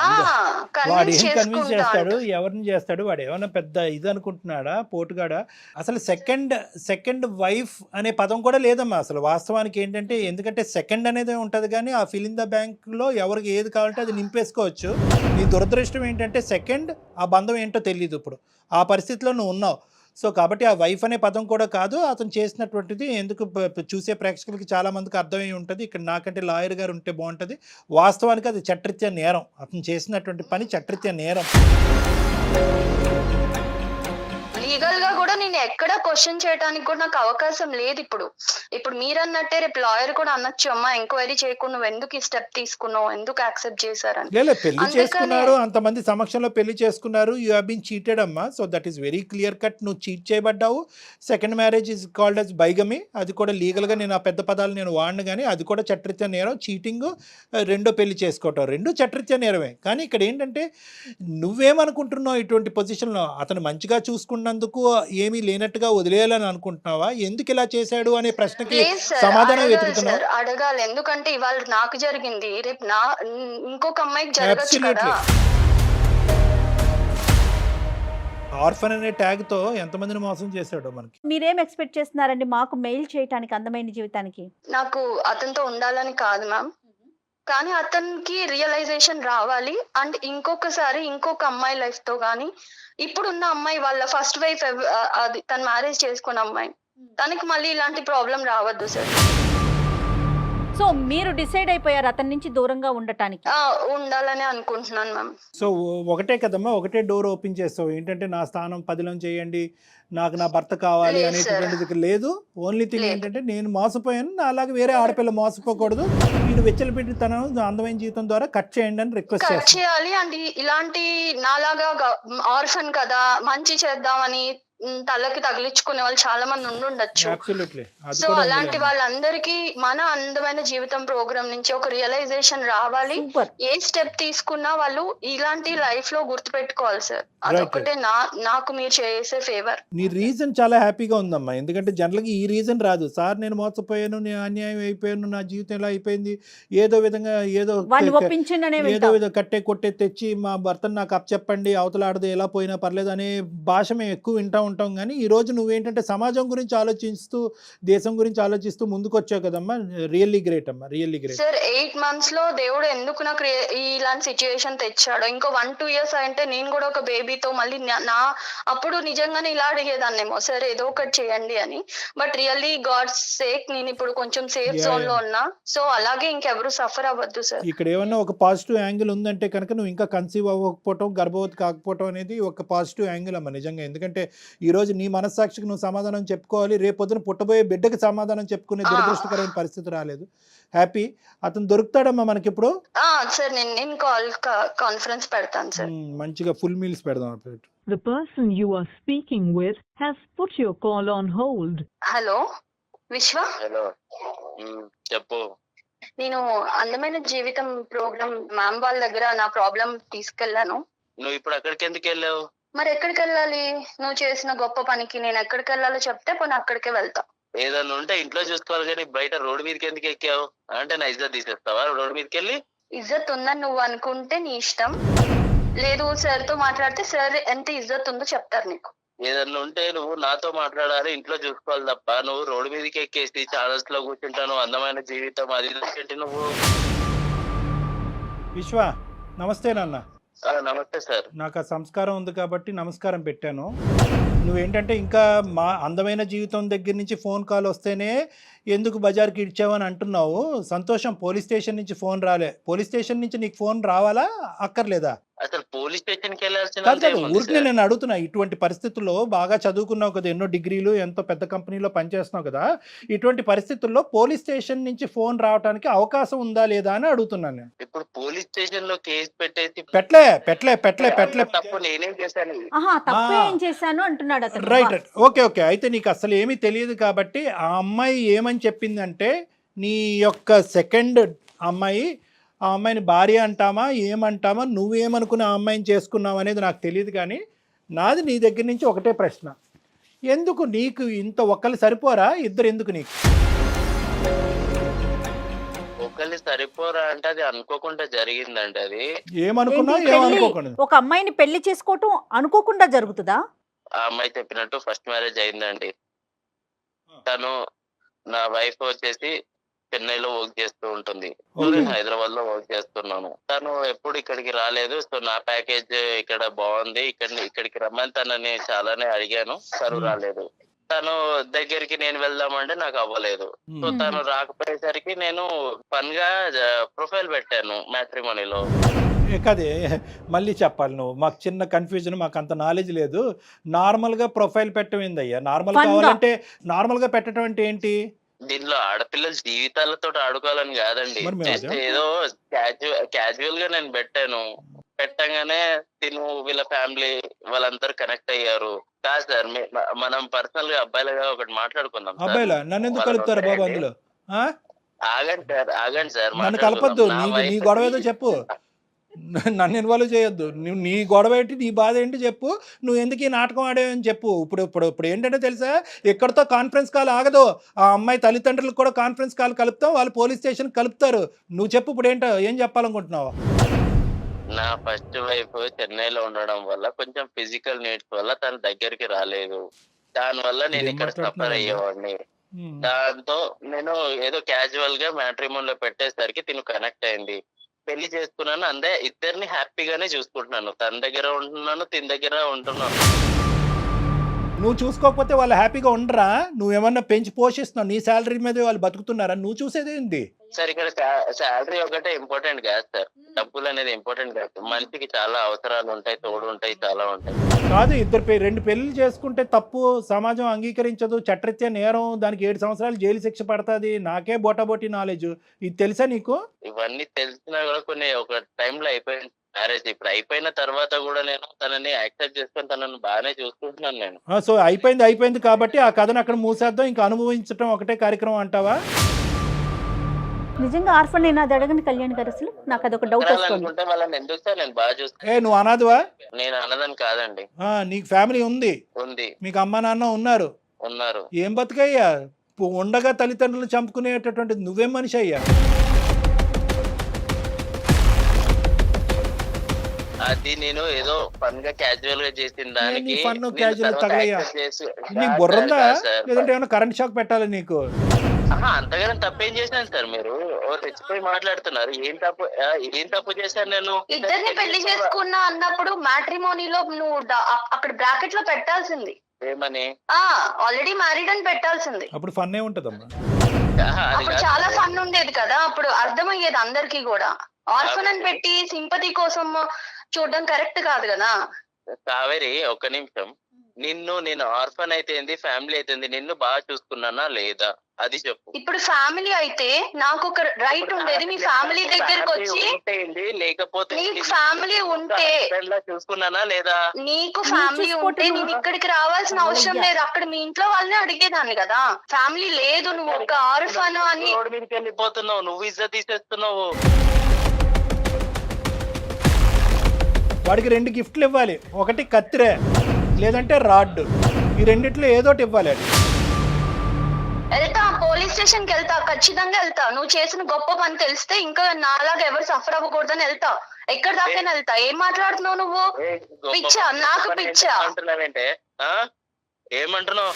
కన్విన్స్ కన్విన్స్ చేసుకుంటా చేస్తాడు, ఎవరిని చేస్తాడు? వాడు ఏమైనా పెద్ద ఇది అనుకుంటున్నాడా, పోటుగాడా? అసలు సెకండ్ వైఫ్ అనే పదం కూడా లేదమ్మా అసలు వాస్తవానికి. ఏంటంటే ఎందుకంటే సెకండ్ అనేది ఉంటుంది కానీ ఆ ఫిల్ ఇన్ ద బ్యాంక్లో ఎవరికి ఏది కావాలంటే అది నింపేసుకోవచ్చు. నీ దురదృష్టం ఏంటంటే సెకండ్ ఆ బంధం ఏంటో తెలియదు ఇప్పుడు, ఆ పరిస్థితిలో నువ్వు ఉన్నావు. సో కాబట్టి ఆ వైఫ్ అనే పదం కూడా కాదు అతను చేసినటువంటిది. ఎందుకు చూసే ప్రేక్షకులకి చాలా మందికి అర్థమై ఉంటుంది. ఇక్కడ నాకంటే లాయర్ గారు ఉంటే బాగుంటుంది. వాస్తవానికి అది చట్టరీత్యా నేరం, అతను చేసినటువంటి పని చట్టరీత్యా నేరం. లీగల్ గా కూడా నేను ఎక్కడ క్వశ్చన్ చేయడానికి కూడా నాకు అవకాశం లేదు. ఇప్పుడు మీరు అన్నట్టే రేపు లాయర్ కూడా అనొచ్చు, అమ్మా ఎంక్వైరీ చేయకుండా నువ్వు ఎందుకు ఈ స్టెప్ తీసుకున్నావు, ఎందుకు యాక్సెప్ట్ చేశారని. లేదు పెళ్లి అందుకనే- చేసుకున్నారు, అంతమంది సమక్షంలో పెళ్లి చేసుకున్నారు. యూ హావ్ బీన్ చీటెడ్ అమ్మా. So that is very clear cut. నువ్వు చీట్ చేయబడ్డావు. Second marriage is called as bigamy. అది కూడా లీగల్గా నేను ఆ పెద్ద పదాలు నేను వాడిను కానీ అది కూడా చట్టరీత్యా నేరం. చీటింగ్, రెండో పెళ్లి చేసుకోవటం రెండు చట్టరీత్యా నేరమే. కానీ ఇక్కడ ఏంటంటే నువ్వేమనుకుంటున్నావు ఇటువంటి పొజిషన్లో? అతను మంచిగా చూసుకున్నందుకు ఏమీ లేనట్టుగా వదిలేయాలని అనుకుంటున్నావా? ఎందుకు ఇలా చేశాడు అనే ప్రశ్నకి లేదు సార్, సమాధానం వెతుకుతున్నావు. అడగాలి. ఎందుకంటే ఇవాళ నాకు జరిగింది, రేపు ఇంకొక అమ్మాయికి జరగచ్చు కదా. ఆర్ఫన్ అనే ట్యాగ్ తో ఎంతమందిని మోసం చేశాడో మనకి. మీరేం ఎక్స్పెక్ట్ చేస్తున్నారండి మాకు మెయిల్ చేయడానికి అందమైన జీవితానికి? నాకు అతనితో ఉండాలని కాదు మ్యామ్, కానీ అతనికి రియలైజేషన్ రావాలి. అండ్ ఇంకొకసారి ఇంకొక అమ్మాయి లైఫ్ తో గానీ, ఇప్పుడున్న అమ్మాయి వాళ్ళ ఫస్ట్ వైఫ్ అది తను మ్యారేజ్ చేసుకున్న అమ్మాయి, తనకి మళ్ళీ ఇలాంటి ప్రాబ్లం రావద్దు సార్. సో మీరు డిసైడ్ అయిపోయారు అతని నుంచి దూరంగా ఉండటానికి? ఉండాలని అనుకుంటున్నాను మ్యామ్. సో ఒకటే కదమ్మా, ఒకటే డోర్ ఓపెన్ చేస్తావు. ఏంటంటే నా స్థానం 10లో చేయండి, నాకు నా భర్త కావాలి లేదు అనేటువంటిది లేదు. ఓన్లీ థింగ్ లేదు. ఏంటంటే నేను మోసపోయాను, అలాగే వేరే ఆడపిల్ల మోసపోకూడదు. నేను వెచ్చలపెట్టి తన అందమైన జీవితం ద్వారా కట్ చేయండి అని రిక్వెస్ట్ కట్ చేస్తాను. చేయాలి. అండ్ ఇలాంటి నాలాగా ఆర్ఫన్ కదా మంచి చేద్దామని తలకి తగిలించుకునే వాళ్ళు చాలా మంది ఉండుండొచ్చు. అబ్సల్యూట్లీ. అది సో కూడా అలాంటి ఉంది. వాళ్ళందరికీ మన అందమైన జీవితం ప్రోగ్రామ్ నుంచి ఒక రియలైజేషన్ రావాలి. సూపర్. ఏ స్టెప్ తీసుకున్నా వాళ్ళు ఇలాంటి లైఫ్ లో గుర్తు పెట్టుకోవాలి సార్. అదొక్కటే నాకు మీరు చేసే ఫేవర్. నీ రీజన్ చాలా హ్యాపీగా ఉందమ్మా. ఎందుకంటే జనరల్గా ఈ రీజన్ రాదు. సార్ నేను మోసపోయాను, నేను అన్యాయం అయిపోయాను, నా జీవితం ఇలా అయిపోయింది, ఏదో విధంగా ఏదో విధంగా కట్టే కొట్టే తెచ్చి మా భర్తను నాకు అప్పచెప్పండి, అవతల ఆడదు ఎలా పోయినా పర్లేదు అనే భాష మేము ఎక్కువ వింటా ఉంటాం. కానీ ఈ రోజు నువ్వేంటంటే సమాజం గురించి ఆలోచిస్తూ, దేశం గురించి ఆలోచిస్తూ ముందుకు వచ్చావు కదమ్మా. రియల్లీ గ్రేట్ అమ్మా, రియల్లీ గ్రేట్. సార్ 8 months లో దేవుడు ఎందుకు నాకు ఇలాంటి సిచ్యువేషన్ తెచ్చాడు. ఇంకో 1-2 years అంటే నేను కూడా ఒక బేబీతో మళ్ళీ అప్పుడు నిజంగానే ఇలా అడిగేదాన్నేమో, సార్ ఏదో ఒకటి చేయండి అని. బట్ రియల్లీ గాడ్స్ సేక్ నేను ఇప్పుడు కొంచెం సేఫ్ జోన్ లో ఉన్నా. సో అలాగే ఇంకెవరు సఫర్ అవ్వద్దు సార్. ఇక్కడ ఏమన్నా ఒక పాజిటివ్ యాంగిల్ ఉందంటే కనుక నువ్వు ఇంకా కన్సీవ్ అవ్వకపోవటం, గర్భవతి కాకపోవటం అనేది ఒక పాజిటివ్ యాంగిల్ అమ్మ నిజంగా. ఎందుకంటే ఈ రోజు నీ మనస్సాక్షికి నువ్వు సమాధానం చెప్పుకోవాలి. రేపొద్దున పుట్టబోయే బిడ్డకి సమాధానం చెప్పుకునే దురదృష్టకరమైన పరిస్థితి రాలేదు. హ్యాపీ. అతను దొరుకుతాడమ్మా మనకి ఇప్పుడు. సార్ నేను కాన్ఫరెన్స్ పెడతాను సార్. మంచిగా ఫుల్ మీల్స్ పెడదాం. The person you are speaking with has put your call on hold. Hello విశ్వ, హలో చెప్పు. నేను అందమైన జీవితం ప్రోగ్రామ్ మ్యామ్ వాళ్ళ దగ్గర నా ప్రాబ్లం తీసుకెళ్లాను. నువ్వు ఇప్పుడు అక్కడికి ఎందుకు వెళ్ళావు? మరి ఎక్కడికి వెళ్ళాలి? నువ్వు చేసిన గొప్ప పనికి నేను ఎక్కడికి వెళ్ళాలో చెప్తే పోనీ అక్కడికే వెళ్తా. ఏదన్నా ఉంటే ఇంట్లో చూసుకోవాలి కానీ బయట రోడ్డు మీదకి ఎందుకు ఎక్కావు? అంటే నా ఇజ్జత్ తీసేస్తావా రోడ్డు మీదకి వెళ్ళి? ఇజ్జత్ ఉందని నువ్వు అనుకుంటే నీ ఇష్టం, లేదు సార్ తో మాట్లాడితే సార్ ఎంత ఇజ్జత్ ఉందో చెప్తారు నీకు. ఏదన్నా ఉంటే నువ్వు నాతో మాట్లాడాలి, ఇంట్లో చూసుకోవాలి తప్ప నువ్వు రోడ్డు మీదకి ఎక్కేసి ఛానల్స్ లో కూర్చుంటాను అందమైన జీవితం అది ఏంటి నువ్వు? విశ్వ నమస్తే నాన్న. నమస్తే సార్. నాకు ఆ సంస్కారం ఉంది కాబట్టి నమస్కారం పెట్టాను. నువ్వేంటంటే ఇంకా మా అందమైన జీవితం దగ్గర నుంచి ఫోన్ కాల్ వస్తేనే ఎందుకు బజార్కి ఇచ్చావని అంటున్నావు. సంతోషం, పోలీస్ స్టేషన్ నుంచి ఫోన్ రాలే. పోలీస్ స్టేషన్ నుంచి నీకు ఫోన్ రావాలా అక్కర్లేదా? అసలు పోలీస్ స్టేషన్ కి వెళ్ళాల్సిన కాదు ఊరికి నేను అడుగుతున్నా. ఇటువంటి పరిస్థితుల్లో బాగా చదువుకున్నావు కదా, ఎన్నో డిగ్రీలు, ఎంతో పెద్ద కంపెనీలో పనిచేస్తున్నావు కదా, ఇటువంటి పరిస్థితుల్లో పోలీస్ స్టేషన్ నుంచి ఫోన్ రావడానికి అవకాశం ఉందా లేదా అని అడుగుతున్నాను నేను. ఇప్పుడు పోలీస్ స్టేషన్ లో కేసు పెట్టేసి పెట్టలే తప్పు నేనేం చేశాను? తప్పు ఏం చేశాను అంటున్నాడు అతను. Right, okay. అయితే నీకు అసలు ఏమీ తెలియదు కాబట్టి ఆ అమ్మాయి ఏమని చెప్పిందంటే నీ యొక్క సెకండ్ అమ్మాయి, ఆ అమ్మాయిని భార్య అంటామా ఏమంటామా, నువ్వేమనుకుని ఆ అమ్మాయిని చేసుకున్నావు అనేది నాకు తెలియదు. కానీ నాది నీ దగ్గర నుంచి ఒకటే ప్రశ్న, ఎందుకు నీకు ఇంత ఒక్కళ్ళు సరిపోరా, ఇద్దరు ఎందుకు నీకు? ఒకళ్ళు సరిపోరా అంటే అది అనుకోకుండా జరిగిందండి. అది ఏమనుకున్నా ఏంటి ఏమనుకోకుండా ఒక అమ్మాయిని పెళ్లి చేసుకోవటం అనుకోకుండా జరుగుతుందా? ఆ అమ్మాయి చెప్పినట్టు ఫస్ట్ మ్యారేజ్ అయిందండి. తను నా వైఫ్ వచ్చేసి చెన్నైలో వర్క్ చేస్తూ ఉంటుంది, నేను హైదరాబాద్ లో వర్క్ చేస్తున్నాను. తను ఎప్పుడు ఇక్కడికి రాలేదు. సో నా ప్యాకేజ్ ఇక్కడ బాగుంది, ఇక్కడికి రమ్మని తనని చాలానే అడిగాను, తను రాలేదు. తను దగ్గరికి నేను వెళ్దామంటే నాకు అవ్వలేదు. సో తను రాకపోయేసరికి నేను ఫన్ గా ప్రొఫైల్ పెట్టాను మ్యాట్రిమోనీలో. కదే మళ్ళీ చెప్పాలి నువ్వు, మాకు చిన్న కన్ఫ్యూజన్, మాకు అంత నాలెడ్జ్ లేదు. నార్మల్గా ప్రొఫైల్ పెట్టమైందయ్యా. నార్మల్గా పెట్టడం అంటే ఏంటి? దీనిలో ఆడపిల్లల జీవితాలతో ఆడుకోవాలని కాదండి, జస్ట్ ఏదో క్యాజువల్ గా నేను పెట్టాను. పెట్టంగానే తిను వీళ్ళ ఫ్యామిలీ వాళ్ళందరూ కనెక్ట్ అయ్యారు. కాదు సార్, మనం పర్సనల్ గా అబ్బాయిలుగా ఒకటి మాట్లాడుకుందాం. అబ్బాయిలా నన్ను ఎందుకు కలుపుతారు బాబు అందులో? ఆగండి సార్, నన్ను కలపద్దు. నీ గొడవ ఏదో చెప్పు, నన్ను ఇన్వాల్వ్ చేయొద్దు. నువ్వు నీ గొడవ ఏంటి, నీ బాధ ఏంటి చెప్పు. నువ్వు ఎందుకు ఈ నాటకం ఆడేవని చెప్పు. ఇప్పుడు ఏంటంటే తెలుసా, ఎక్కడితో కాన్ఫరెన్స్ కాల్ ఆగదు. ఆ అమ్మాయి తల్లిదండ్రులకు కూడా కాన్ఫరెన్స్ కాల్ కలుపుతాం, వాళ్ళు పోలీస్ స్టేషన్ కలుపుతారు. నువ్వు చెప్పు ఇప్పుడు ఏంటో, ఏం చెప్పాలనుకుంటున్నావు? నా ఫస్ట్ వైఫ్ చెన్నైలో ఉండడం వల్ల కొంచెం ఫిజికల్ నీడ్స్ వల్ల తన దగ్గరికి రాలేదు. దాని వల్ల నేను ఇక్కడ సఫర్ అయ్యేవాడిని. దాంతో నేను ఏదో క్యాజువల్ గా మ్యాట్రిమోన్ లో పెట్టేసరికి తిను కనెక్ట్ అయింది. పెళ్లి చేసుకున్నాను, అందే ఇద్దరిని హ్యాపీగానే చూసుకుంటున్నాను. తన దగ్గర ఉంటున్నాను, తిన దగ్గర ఉంటున్నాను. నువ్వు చూసుకోకపోతే వాళ్ళు హ్యాపీగా ఉండరా? నువ్వేమన్నా పెంచి పోషిస్తున్నావు, నీ శాలరీ మీద వాళ్ళు బతుకుతున్నారా? నువ్వు చూసేది ఏంటి సార్? ఇక్కడ శాలరీ ఒకటే ఇంపార్టెంట్ కాదు సార్, డబ్బులు అనేది ఇంపార్టెంట్ కాదు. మనిషికి చాలా అవసరాలు ఉంటాయి, తోడు ఉంటాయి, చాలా ఉంటాయి. కాదు, రెండు పెళ్లి చేసుకుంటే తప్పు, సమాజం అంగీకరించదు, చట్టరీత్యా నేరం, దానికి 7 సంవత్సరాలు జైలు శిక్ష పడుతుంది. నాకే బోటాబోటీ నాలెడ్జ్, ఇది తెలుసా నీకు? ఇవన్నీ తెలిసినా కూడా కొన్ని ఒక టైంలో అయిపోయింది మ్యారేజ్. ఇప్పుడు అయిపోయిన తర్వాత కూడా నేను తనని యాక్సెప్ట్ చేసుకొని తనని బాగానే చూసుకుంటున్నాను నేను. సో అయిపోయింది కాబట్టి ఆ కథను అక్కడ మూసేద్దాం, ఇంకా అనుభవించడం ఒకటే కార్యక్రమం అంటావా? నిజంగా ఆర్ఫన్ నేను అది అడగని కళ్యాణ్ గారు, అసలు నాకు అదొక డౌట్ వస్తుంది. వాళ్ళని ఎందుకు సార్ నేను బాగా చూస్తాను. నువ్వు అనాథవా? నేను అన్నదని కాదండి. నీకు ఫ్యామిలీ ఉంది, మీకు అమ్మ నాన్న ఉన్నారు. ఏం బతుకయ్యా ఉండగా తల్లిదండ్రులు చంపుకునేటటువంటి నువ్వేం మనిషి అయ్యా? అది నేను ఏదో ఫన్ గా క్యాజువల్ గా చేసిన దానికి నీకు బుర్రందా, లేదంటే ఏమైనా కరెంట్ షాక్ పెట్టాలి నీకు? అంతగానే తప్పేం చేశాను సార్? మీరు తెచ్చిపోయి మాట్లాడుతున్నారు. ఏం తప్పు చేశాను నేను? ఇద్దరిని పెళ్లి చేసుకున్నా అన్నప్పుడు మ్యాట్రిమోనీలో నువ్వు అక్కడ బ్రాకెట్ లో పెట్టాల్సింది. ఏమని? ఆల్రెడీ మ్యారీడ్ అని పెట్టాల్సింది. అప్పుడు ఫన్ ఏ ఉంటదమ్మా. అప్పుడు చాలా ఫన్ ఉండేది కదా, అప్పుడు అర్థమయ్యేది అందరికి కూడా. ఆర్ఫన్ అని పెట్టి సింపతి కోసం చూడడం కరెక్ట్ కాదు కదా. కావేరి, ఒక్క నిమిషం. నేను ఆర్ఫన్ అయితే ఫ్యామిలీ అయితే నిన్ను బాగా చూసుకున్నానా లేదా అది చెప్పు. ఇప్పుడు ఫ్యామిలీ అయితే నాకు ఒక రైట్ ఉండేది మీ ఫ్యామిలీ దగ్గరకు వచ్చి, లేకపోతే నీకు ఫ్యామిలీ ఉంటే చూసుకున్నానా లేదా? నీకు ఫ్యామిలీ ఉంటే నేను ఇక్కడికి రావాల్సిన అవసరం లేదు, అక్కడ మీ ఇంట్లో వాళ్ళని అడిగేదాన్ని కదా. ఫ్యామిలీ లేదు, నువ్వు ఒక ఆర్ఫన్ అని రోడ్ మీదకి వెళ్ళిపోతున్నావు, నువ్వు ఇజ్జత్ తీసేస్తున్నావు. వాడికి 2 గిఫ్ట్లు ఇవ్వాలి. ఒకటి కత్తిరే లేదంటే రాడ్, ఈ రెండిట్లో ఏదోటి ఇవ్వాలి. అది వెళ్తా, పోలీస్ స్టేషన్ కి వెళ్తా, ఖచ్చితంగా వెళ్తా. నువ్వు చేసిన గొప్ప పని తెలిస్తే ఇంకా నాలాగా ఎవరు సఫర్ అవ్వకూడదని వెళ్తా. ఎక్కడ దాకా వెళ్తా. ఏం మాట్లాడుతున్నావు నువ్వు? పిచ్చా, నాకు పిచ్చా. అంటున్నావేంటే? ఏమంటున్నావు?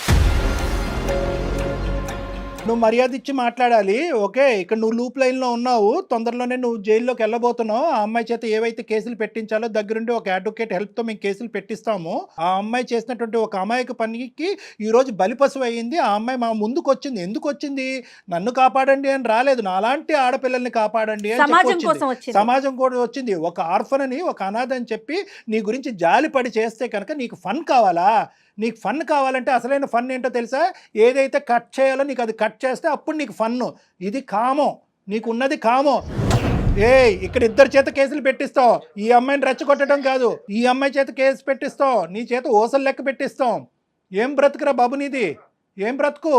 నువ్వు మర్యాద ఇచ్చి మాట్లాడాలి. ఓకే, ఇక్కడ నువ్వు లూప్ లైన్లో ఉన్నావు, తొందరలోనే నువ్వు జైల్లోకి వెళ్ళబోతున్నావు. ఆ అమ్మాయి చేత ఏవైతే కేసులు పెట్టించాలో దగ్గరుండి ఒక అడ్వకేట్ హెల్ప్తో మేము కేసులు పెట్టిస్తాము. ఆ అమ్మాయి చేసినటువంటి ఒక అమాయక పనికి ఈరోజు బలిపశువు అయ్యింది. ఆ అమ్మాయి మా ముందుకు వచ్చింది. ఎందుకు వచ్చింది? నన్ను కాపాడండి అని రాలేదు, నాలాంటి ఆడపిల్లల్ని కాపాడండి అని సమాజం కూడా వచ్చింది. ఒక ఆర్ఫన్ అని, ఒక అనాథ అని చెప్పి నీ గురించి జాలిపడి చేస్తే కనుక నీకు ఫన్ కావాలా? నీకు ఫన్ కావాలంటే అసలైన ఫన్ ఏంటో తెలుసా? ఏదైతే కట్ చేయాలో నీకు అది కట్ చేస్తే అప్పుడు నీకు ఫన్ను. ఇది కామం, నీకు ఉన్నది కామం. ఇక్కడ 2 చేత కేసులు పెట్టిస్తావు. ఈ అమ్మాయిని రెచ్చగొట్టడం కాదు, ఈ అమ్మాయి చేత కేసు పెట్టిస్తావు, నీ చేత ఓసలు లెక్క పెట్టిస్తాం. ఏం బ్రతుకురా బాబు నీది? ఏం బ్రతుకు?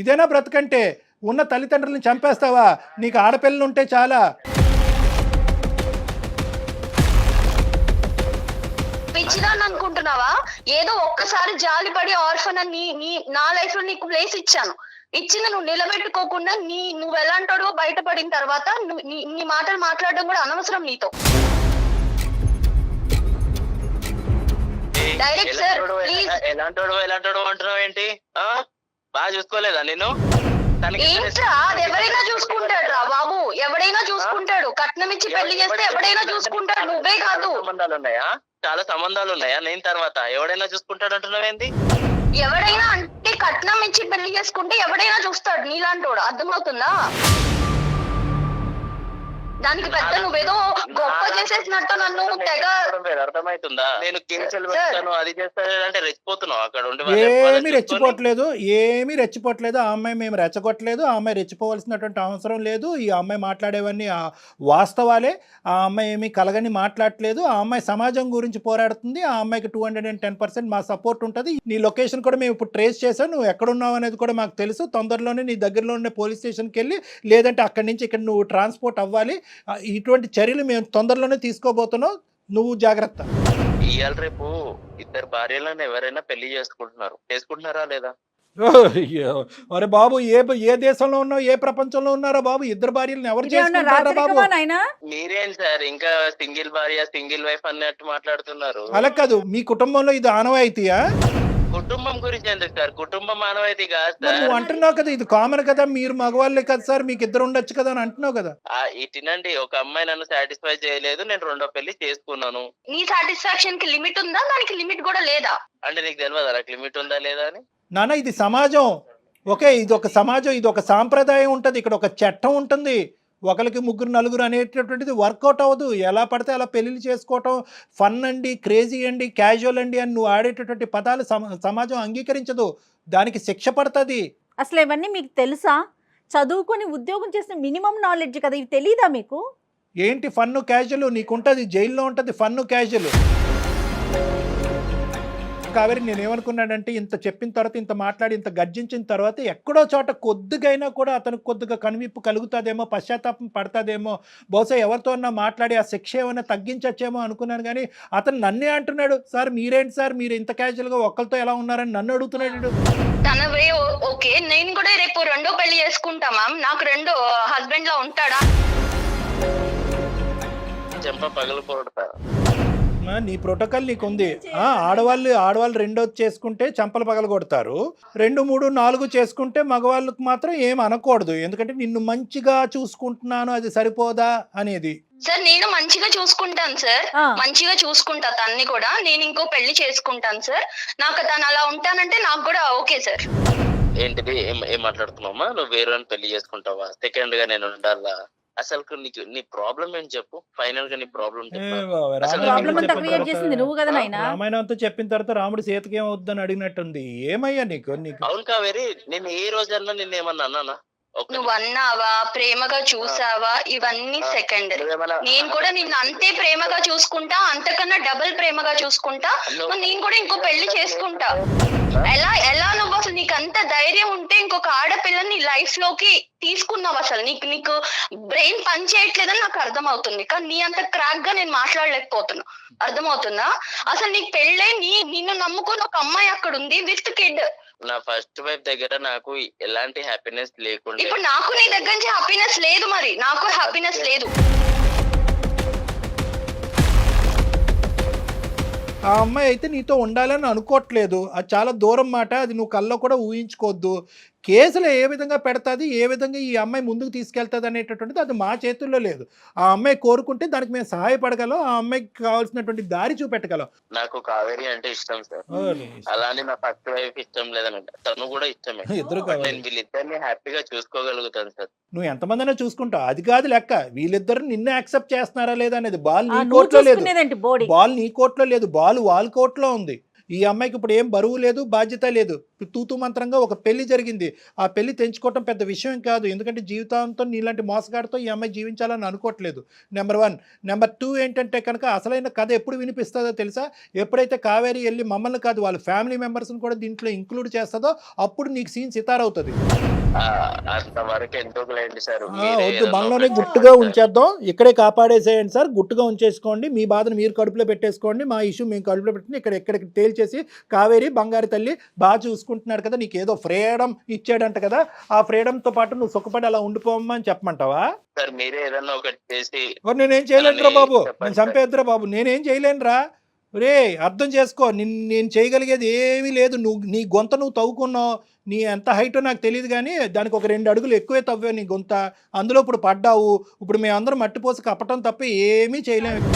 ఇదేనా బ్రతుకంటే? ఉన్న తల్లిదండ్రులను చంపేస్తావా? నీకు ఆడపిల్లలు ఉంటే చాలా. పిచ్చిదాన్ని అనుకుంటున్నావా? ఏదో ఒక్కసారి జాలిపడి ఆర్ఫన్ అని నా లైఫ్ లో నీకు ప్లేస్ ఇచ్చాను. ఇచ్చింది నువ్వు నిలబెట్టుకోకుండా నువ్వు ఎలాంటాడో బయటపడిన తర్వాత నీ మాటలు మాట్లాడడం కూడా అనవసరం నీతో. Direct sir please. ఎలాంటోడు అంటున్నావు ఏంటి? బాగా చూసుకోలేదా నేను? ఏంట్రా, అది ఎవరైనా చూసుకుంటాడు రా బాబు, ఎవడైనా చూసుకుంటాడు. కట్నం ఇచ్చి పెళ్లి చేస్తే ఎవడైనా చూసుకుంటాడు, నువ్వే కాదు. సంబంధాలు ఉన్నాయా? చాలా సంబంధాలు ఉన్నాయా? నేను తర్వాత ఎవడైనా చూసుకుంటాడు అంటున్నావేంది? ఎవడైనా అంటే కట్నం ఇచ్చి పెళ్లి చేసుకుంటే ఎవడైనా చూస్తాడు నీలాంటోడు. అర్థమవుతుందా? దానికి పెద్ద నువ్వేదో గొప్ప చేసేసినట్టు నన్ను తెగ. అర్థమవుతుందా? నేను కించెలు పెడతాను, అది చేస్తాను అంటే రెచ్చిపోతున్నావు అక్కడ ఉండి. ఏమీ రెచ్చిపోవట్లేదు. ఆ అమ్మాయి మేము రెచ్చగొట్టలేదు. ఆ అమ్మాయి రెచ్చిపోవాల్సినటువంటి అవసరం లేదు. ఈ అమ్మాయి మాట్లాడేవన్నీ వాస్తవాలే. ఆ అమ్మాయి ఏమీ కలగని మాట్లాడట్లేదు. ఆ అమ్మాయి సమాజం గురించి పోరాడుతుంది. ఆ అమ్మాయికి 210% మా సపోర్ట్ ఉంటుంది. నీ లొకేషన్ కూడా మేము ఇప్పుడు ట్రేస్ చేసాం. నువ్వు ఎక్కడున్నావు అనేది కూడా మాకు తెలుసు. తొందరలోనే నీ దగ్గరలో ఉండే పోలీస్ స్టేషన్కి వెళ్ళి, లేదంటే అక్కడి నుంచి ఇక్కడ నువ్వు ట్రాన్స్పోర్ట్ అవ్వాలి. ఇటువంటి చర్యలు మేము తొందరలోనే తీసుకోబోతున్నాం. నువ్వు జాగ్రత్త. ఇవాళ రేపు 2 భార్యలను ఎవరైనా పెళ్లి చేసుకుంటున్నారా లేదా? అరే బాబు, ఏ దేశంలో ఉన్నావు, ఏ ప్రపంచంలో ఉన్నారో బాబు? 2 భార్యలను ఎవరు చేసుకుంటారా బాబు? మీరేం సార్ ఇంకా సింగిల్ భార్య సింగిల్ వైఫ్ అన్నట్టు మాట్లాడుతున్నారు? అలా కాదు, మీ కుటుంబంలో ఇది ఆనవాయితీయా? కుటుంబం గురించి ఎందుకు సార్? కుటుంబం మానవాయితీ కాదు సార్. నువ్వు అంటున్నావు కదా ఇది కామన్ కదా, మీరు మగవాళ్ళే కదా సార్, మీకు 2 ఉండొచ్చు కదా అని అంటున్నావు కదా. ఇటినండి, ఒక అమ్మాయి నన్ను సాటిస్ఫై చేయలేదు, నేను 2వ పెళ్లి చేసుకున్నాను. నీ సాటిస్ఫాక్షన్ కి లిమిట్ ఉందా? దానికి లిమిట్ కూడా లేదా? అంటే నీకు తెలియదా నాకు లిమిట్ ఉందా లేదా అని? నాన్న, ఇది సమాజం. ఓకే, ఇది ఒక సమాజం, ఇది ఒక సాంప్రదాయం ఉంటుంది, ఇక్కడ ఒక చట్టం ఉంటుంది. ఒకరికి 3 4 అనేటటువంటిది వర్కౌట్ అవ్వదు. ఎలా పడితే అలా పెళ్ళిళ్ళు చేసుకోవటం ఫన్ అండి, క్రేజీ అండి, క్యాజువల్ అండి అని నువ్వు ఆడేటటువంటి పదాలు సమాజం అంగీకరించదు. దానికి శిక్ష పడుతుంది. అసలు ఇవన్నీ మీకు తెలుసా? చదువుకొని ఉద్యోగం చేసిన మినిమం నాలెడ్జ్ కదా, ఇవి తెలీదా మీకు? ఏంటి ఫన్ను క్యాజువల్? నీకుంటుంది, జైల్లో ఉంటుంది ఫన్ను క్యాజువల్. కావేరి, నేనేమనుకున్నానంటే ఇంత చెప్పిన తర్వాత, ఇంత మాట్లాడి, ఇంత గర్జించిన తర్వాత ఎక్కడో చోట కొద్దిగైనా కూడా అతనికి కొద్దిగా కనువిప్పు కలుగుతుందేమో, పశ్చాత్తాపం పడతాదేమో, బహుశా ఎవరితో అన్నా మాట్లాడి ఆ శిక్ష ఏమైనా తగ్గించచ్చేమో అనుకున్నాను. కానీ అతను నన్నే అంటున్నాడు, సార్ మీరేంటి సార్, మీరు ఇంత క్యాజువల్గా ఒక్కరితో ఎలా ఉన్నారని నన్ను అడుగుతున్నాడు. తన వే ఓకే, నేను కూడా రేపు 2వ పెళ్లి చేసుకుంటా మ్యామ్. నాకు 2 హస్బెండ్ లా ఉంటాడా? చెంప పగలపోడతా. నీ ప్రోటోకాల్ నీకుంది. ఆడవాళ్ళు 2వ చేసుకుంటే చంపలు పగల కొడతారు, 2 3 4 చేసుకుంటే మగవాళ్ళకు మాత్రం ఏం అనకూడదు. ఎందుకంటే నిన్ను మంచిగా చూసుకుంటున్నాను, అది సరిపోదా అనేది. సార్ నేను మంచిగా చూసుకుంటాను సార్, మంచిగా చూసుకుంటా తన్ని కూడా. నేను ఇంకో పెళ్లి చేసుకుంటాను సార్. నాకు తను అలా ఉంటానంటే నాకు కూడా ఓకే సార్. ఏంటిది? ఏం మాట్లాడుతున్నావమ్మా? నువ్వు వేరే పెళ్లి చేసుకుంటావా? సెకండ్ గా నేను ఉండాలా? అసలు నీ ప్రాబ్లం ఏంటి చెప్పు? ఫైనల్ గా నీ ప్రాబ్లం రామాయణంతో చెప్పిన తర్వాత రాముడు సీతకి ఏమవుద్దని అడిగినట్టుంది. ఏమయ్యా నీకు? అవును కావేరి, నేను ఏ రోజన్నా నిన్నేమన్నా అన్నానా? నువ్వు అన్నావా, ప్రేమగా చూసావా, ఇవన్నీ సెకండ్. నేను కూడా నిన్ను అంతే ప్రేమగా చూసుకుంటా, అంతకన్నా డబుల్ ప్రేమగా చూసుకుంటా. నేను కూడా ఇంకో పెళ్లి చేసుకుంటా. ఎలా నువ్వు అసలు నీకు అంత ధైర్యం ఉంటే ఇంకొక ఆడపిల్లని లైఫ్ లోకి తీసుకున్నావు? అసలు నీకు బ్రెయిన్ పని చేయట్లేదని నాకు అర్థమవుతుంది, కానీ నీ అంత క్రాక్ గా నేను మాట్లాడలేకపోతున్నా. అర్థమవుతుందా? అసలు నీకు పెళ్ళే, నిన్ను నమ్ముకుని ఒక అమ్మాయి అక్కడ ఉంది విత్ కిడ్. నా ఫస్ట్ వైఫ్ దగ్గర నాకు ఎలాంటి హ్యాపీనెస్ లేకుండా, ఇప్పుడు నాకు నీ దగ్గర నుంచి హ్యాపీనెస్ లేదు, మరి నాకు హ్యాపీనెస్ లేదు. ఆ అమ్మాయి అయితే నీతో ఉండాలని అనుకోవట్లేదు, అది చాలా దూరం మాట, అది నువ్వు కల్లో కూడా ఊహించుకోవద్దు. కేసులు ఏ విధంగా పెడతాది, ఏ విధంగా ఈ అమ్మాయి ముందుకు తీసుకెళ్తుంది అనేటటువంటిది అది మా చేతుల్లో లేదు. ఆ అమ్మాయి కోరుకుంటే దానికి మేము సహాయపడగలం, ఆ అమ్మాయికి కావాల్సినటువంటి దారి చూపెట్టగలం. నాకు కావేరి అంటే ఇష్టం సార్, అలానే నా ఫస్ట్ వైఫ్ ఇష్టం లేదనంట, తను కూడా ఇష్టమే. ఇద్దరు నేను వీళ్ళిద్దరిని హ్యాపీగా చూసుకోగలుగుతాను సార్. నువ్వు ఎంతమందినో చూసుకుంటావు, అది కాదు లెక్క. వీళ్ళిద్దరు నిన్నే యాక్సెప్ట్ చేస్తున్నారా లేదా అనేది బాల్ నీ కోర్టులో లేదు, బాల్ నీ కోర్టులో లేదు, బాల్ వాళ్ళ కోర్టులో ఉంది. ఈ అమ్మాయికి ఇప్పుడు ఏం బరువు లేదు, బాధ్యత లేదు. తూతూ మంత్రంగా ఒక పెళ్లి జరిగింది, ఆ పెళ్లి తెంచుకోవటం పెద్ద విషయం కాదు, ఎందుకంటే జీవితాంతం నీలాంటి మోసగాడితో ఈ అమ్మాయి జీవించాలని అనుకోవట్లేదు. నెంబర్ 1. నెంబర్ 2 ఏంటంటే కనుక అసలైన కథ ఎప్పుడు వినిపిస్తుందో తెలుసా? ఎప్పుడైతే కావేరి వెళ్ళి మమ్మల్ని కాదు వాళ్ళ ఫ్యామిలీ మెంబర్స్ని కూడా దీంట్లో ఇంక్లూడ్ చేస్తుందో అప్పుడు నీకు సీన్ సితారవుతుంది. అంతవరకు ఎందుకు లేండి సార్, వద్దు, మనలోనే గుట్టుగా ఉంచేద్దాం, ఇక్కడే కాపాడేసేయండి సార్, గుట్టుగా ఉంచేసుకోండి, మీ బాధను మీరు కడుపులో పెట్టేసుకోండి, మా ఇష్యూ మేము కడుపులో పెట్టుకుని ఎక్కడికి తేల్చేసి కావేరి బంగారు తల్లి బాగా చూసుకుంటున్నాడు కదా, నీకు ఏదో ఫ్రీడమ్ ఇచ్చాడంట కదా, ఆ ఫ్రీడమ్తో పాటు నువ్వు సుఖపడి అలా ఉండిపోమ్మా అని చెప్పమంటావా? సార్ మీరే ఏదన్నా ఒకటి చేసి. నేనేం చేయలేనురా బాబు, నేను చంపేద్దురా బాబు, నేనేం చేయలేనురా. రే అర్థం చేసుకో, నేను చేయగలిగేది ఏమీ లేదు. నీ గొంత నువ్వు తవ్వుకున్నావు, నీ ఎంత హైటో నాకు తెలియదు, కానీ దానికి ఒక 2 అడుగులు ఎక్కువే తవ్వావు నీ గొంత, అందులో ఇప్పుడు పడ్డావు. ఇప్పుడు మేమందరం మట్టిపోసి కప్పటం తప్ప ఏమీ చేయలేము.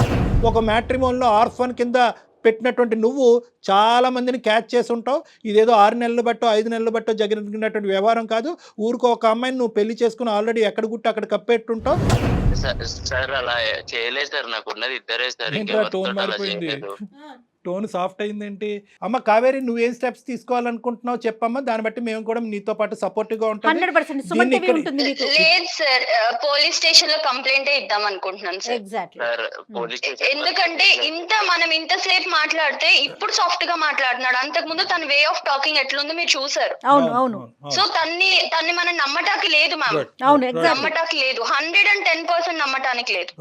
ఒక మ్యాట్రిమోన్లో ఆర్ఫన్ కింద పెట్టినటువంటి నువ్వు చాలా మందిని క్యాచ్ చేసి ఉంటావు. ఇదేదో 6 నెలలు బట్టో 5 నెలలు బట్టో జరిగినటువంటి వ్యవహారం కాదు. ఊరికో ఒక అమ్మాయిని నువ్వు పెళ్లి చేసుకుని ఆల్రెడీ ఎక్కడ గుట్టి అక్కడ కప్పెట్టుంటావు. సార్ అలా చేయలేదు సార్, నాకు ఉన్నది ఇద్దరే సార్. టోన్ మారిపోయింది, టోన్ సాఫ్ట్ అయిందేంటి? అమ్మ కావేరి, నువ్వేం స్టెప్స్ తీసుకోవాలనుకుంటున్నావు చెప్పమ్మా, దాన్ని బట్టి మేము కూడా నీతో పాటు సపోర్టివ్ గా ఉంటాం. లేదు సార్, పోలీస్ స్టేషన్ లో కంప్లైంట్ ఇద్దాం అనుకుంటున్నాను సార్. ఎందుకంటే మనం ఇంతసేపు మాట్లాడితే ఇప్పుడు సాఫ్ట్ గా మాట్లాడుతున్నాడు, అంతకు ముందు తన వే ఆఫ్ టాకింగ్ ఎట్లుందో మీరు చూసారు. సో తన్ని మనం నమ్మటానికి లేదు మ్యామ్, నమ్మటానికి లేదు, 110% నమ్మటానికి లేదు.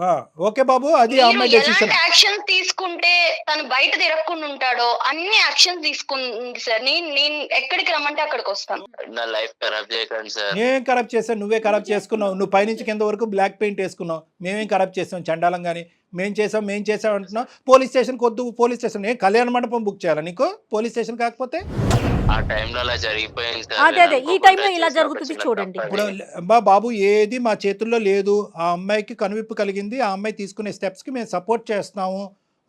ఓకే బాబు, అది ఎలాంటి యాక్షన్ తీసుకుంటే తను బయట తిరగకుండా ఉంటాడో అన్ని యాక్షన్ తీసుకుంది సార్. నేను ఎక్కడికి రమ్మంటే అక్కడికి వస్తాను. నా లైఫ్ ఖరాబ్ చేయకండి సార్. ఏం ఖరాబ్ చేసావు? నువ్వే ఖరాబ్ చేసుకున్నావు. నువ్వు పైనుంచి కింద వరకు బ్లాక్ పెయింట్ వేసుకున్నావు. మేమేం ఖరాబ్ చేసాం చండాలం? కానీ మేం చేసాం అంటున్నావు. పోలీస్ స్టేషన్ కొద్దు, పోలీస్ స్టేషన్ కళ్యాణ మండపం బుక్ చేయాలా నీకు? పోలీస్ స్టేషన్ కాకపోతే ఆ టైంలో అలా జరిగిపోయింది సార్. అదే ఈ టైంలో ఇలా జరుగుతుంది చూడండి. ఇప్పుడు బాబు ఏది మా చేతుల్లో లేదు. ఆ అమ్మాయికి కనువిప్పు కలిగింది, ఆ అమ్మాయి తీసుకునే స్టెప్స్కి మేము సపోర్ట్ చేస్తున్నాము.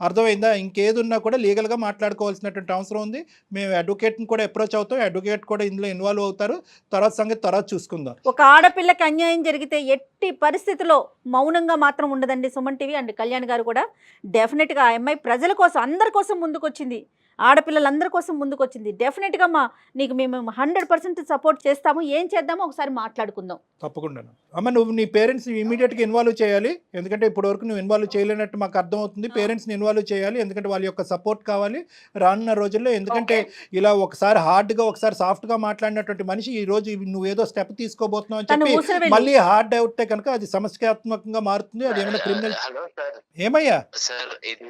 అర్థమైందా? ఇంకేది ఉన్నా కూడా లీగల్గా మాట్లాడుకోవాల్సినటువంటి అవసరం ఉంది. మేము అడ్వకేట్ని కూడా అప్రోచ్ అవుతాం, అడ్వకేట్ కూడా ఇందులో ఇన్వాల్వ్ అవుతారు. తర్వాత సంగతి తర్వాత చూసుకుందాం. ఒక ఆడపిల్లకి అన్యాయం జరిగితే ఎట్టి పరిస్థితిలో మౌనంగా మాత్రం ఉండదండి సుమన్ టీవీ అండ్ కళ్యాణ్ గారు కూడా. డెఫినెట్గా ఆ అమ్మాయి ప్రజల కోసం, అందరి కోసం ముందుకొచ్చింది, ఆడపిల్లలందరి కోసం ముందుకు వచ్చింది. డెఫినెట్గా నీకు మేము 100% సపోర్ట్ చేస్తాము. ఏం చేద్దామో ఒకసారి మాట్లాడుకుందాం. తప్పకుండా అమ్మ, నువ్వు నీ పేరెంట్స్ని ఇమీడియట్గా ఇన్వాల్వ్ చేయాలి. ఎందుకంటే ఇప్పటివరకు నువ్వు ఇన్వాల్వ్ చేయలేనట్టు మాకు అర్థమవుతుంది. పేరెంట్స్ని ఇన్వాల్వ్ చేయాలి, ఎందుకంటే వాళ్ళ యొక్క సపోర్ట్ కావాలి రానున్న రోజుల్లో. ఎందుకంటే ఇలా ఒకసారి హార్డ్గా ఒకసారి సాఫ్ట్గా మాట్లాడినటువంటి మనిషి ఈ రోజు నువ్వేదో స్టెప్ తీసుకోబోతున్నావు అని చెప్పి మళ్ళీ హార్డ్ అవుతే కనుక అది సమస్యాత్మకంగా మారుతుంది. అది ఏమైనా క్రిమినల్. ఏమయ్యా సార్, ఇది